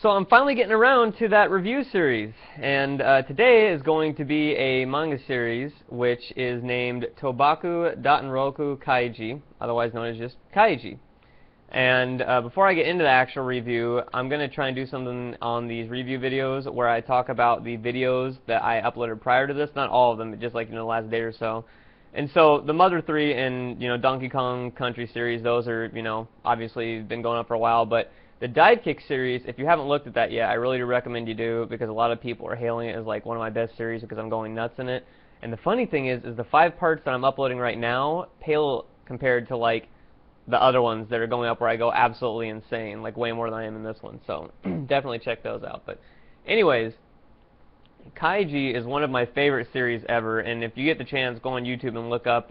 So I'm finally getting around to that review series, and today is going to be a manga series which is named Tobaku Kaiji, otherwise known as just Kaiji. And before I get into the actual review, I'm going to try and do something on these review videos where I talk about the videos that I uploaded prior to this, not all of them, but just like, the last day or so. And so the Mother 3 and, Donkey Kong Country series, those are, obviously been going up for a while, but the Dive Kick series, if you haven't looked at that yet, I really do recommend you do, because a lot of people are hailing it as like one of my best series because I'm going nuts in it. And the funny thing is the 5 parts that I'm uploading right now pale compared to like the other ones that are going up where I go absolutely insane, like way more than I am in this one. So definitely check those out. But anyways, Kaiji is one of my favorite series ever, and if you get the chance, go on YouTube and look up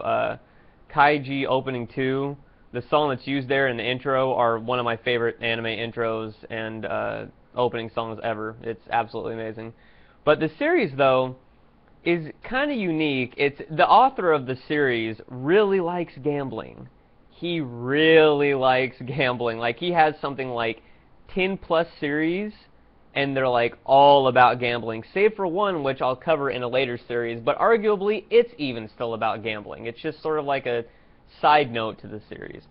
Kaiji Opening 2. The song that's used there in the intro are one of my favorite anime intros and opening songs ever. It's absolutely amazing. But the series, though, is kind of unique. The author of the series really likes gambling. He really likes gambling. Like, he has something like 10+ series, and they're like all about gambling, save for one, which I'll cover in a later series, but arguably it's even still about gambling. It's just sort of like a side note to the series.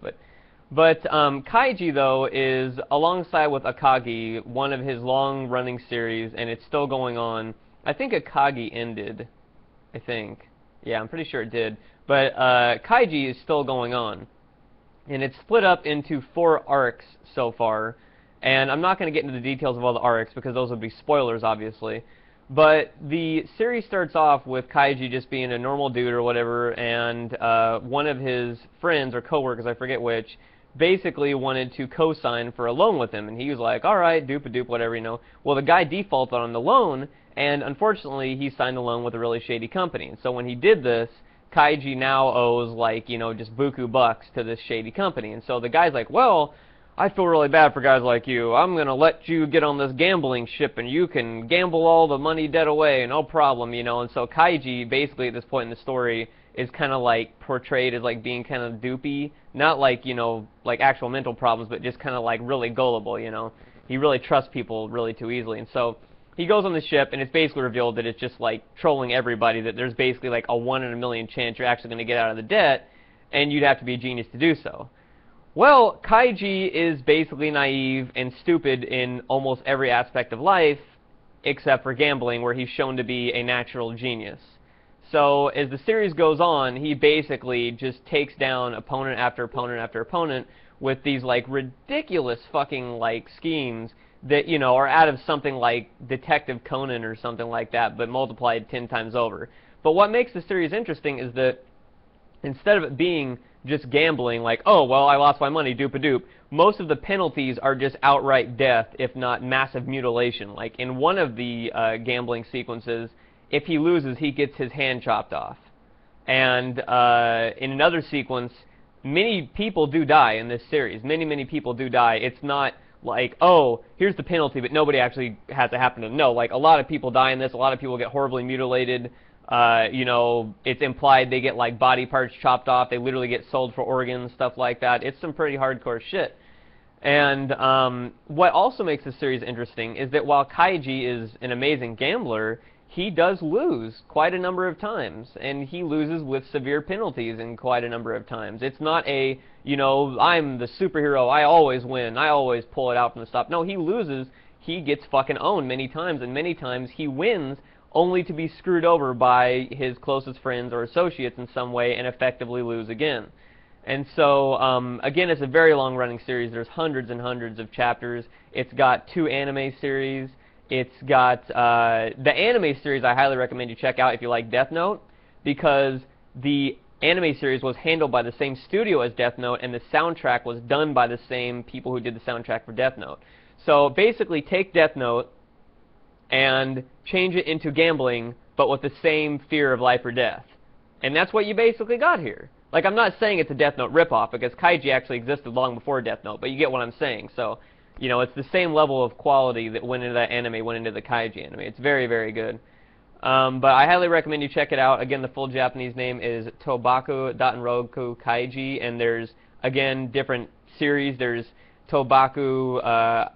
But Kaiji, though, is alongside with Akagi, one of his long-running series, and it's still going on. I think Akagi ended, I think. Yeah, I'm pretty sure it did. But Kaiji is still going on. And it's split up into 4 arcs so far. And I'm not going to get into the details of all the arcs, because those would be spoilers, obviously. But the series starts off with Kaiji just being a normal dude or whatever, and one of his friends or coworkers, I forget which, basically wanted to co-sign for a loan with him, and he was like, alright, doop-a-doop, whatever, Well, the guy defaulted on the loan, and unfortunately, he signed the loan with a really shady company. And so when he did this, Kaiji now owes, like, just buku bucks to this shady company. And so the guy's like, well, I feel really bad for guys like you. I'm going to let you get on this gambling ship, and you can gamble all the money dead away, no problem, And so Kaiji, basically, at this point in the story, is kind of like portrayed as like being kind of doopy. Not like, like actual mental problems, but just kind of like really gullible, He really trusts people really too easily. And so he goes on the ship, and it's basically revealed that it's just like trolling everybody, that there's basically like a 1 in a million chance you're actually going to get out of the debt, and you'd have to be a genius to do so. Well, Kaiji is basically naive and stupid in almost every aspect of life, except for gambling, where he's shown to be a natural genius. So as the series goes on, he basically just takes down opponent after opponent after opponent with these like ridiculous fucking like schemes that, are out of something like Detective Conan or something like that, but multiplied 10 times over. But what makes the series interesting is that instead of it being just gambling, like, oh, well, I lost my money, doop-a-doop, most of the penalties are just outright death, if not massive mutilation. Like, in one of the gambling sequences, if he loses, he gets his hand chopped off. And in another sequence, many people do die in this series. Many, many people do die. It's not like, oh, here's the penalty, but nobody actually has it happen to them. No, like, a lot of people die in this. A lot of people get horribly mutilated. It's implied they get like body parts chopped off. They literally get sold for organs, stuff like that. It's some pretty hardcore shit. And what also makes this series interesting is that while Kaiji is an amazing gambler, he does lose quite a number of times, and he loses with severe penalties in quite a number of times. It's not a, I'm the superhero, I always win, I always pull it out from the stop. No, he loses, he gets fucking owned many times, and many times he wins only to be screwed over by his closest friends or associates in some way and effectively lose again. And so, again, it's a very long-running series. There's hundreds and hundreds of chapters. It's got 2 anime series. It's got the anime series I highly recommend you check out if you like Death Note, because the anime series was handled by the same studio as Death Note, and the soundtrack was done by the same people who did the soundtrack for Death Note. So basically, take Death Note and change it into gambling, but with the same fear of life or death. And that's what you basically got here. Like, I'm not saying it's a Death Note ripoff, because Kaiji actually existed long before Death Note, but you get what I'm saying. So, it's the same level of quality that went into that anime, went into the Kaiji anime. It's very, very good. But I highly recommend you check it out. Again, the full Japanese name is Tobaku Kaiji, and there's, again, different series. There's Tobaku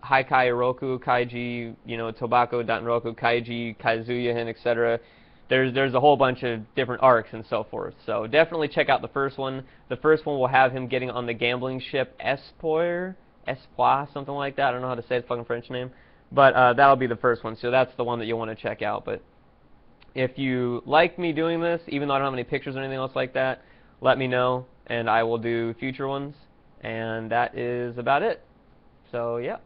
Mokushiroku Kaiji, you know, Tobaku Datenroku Kaiji, Kazuya-hin, etc. There's a whole bunch of different arcs and so forth. So definitely check out the first one. The first one will have him getting on the gambling ship Espoir, something like that. I don't know how to say its fucking French name. But that'll be the first one. So that's the one that you'll want to check out. But if you like me doing this, even though I don't have any pictures or anything else like that, let me know, and I will do future ones. And that is about it. So, yeah.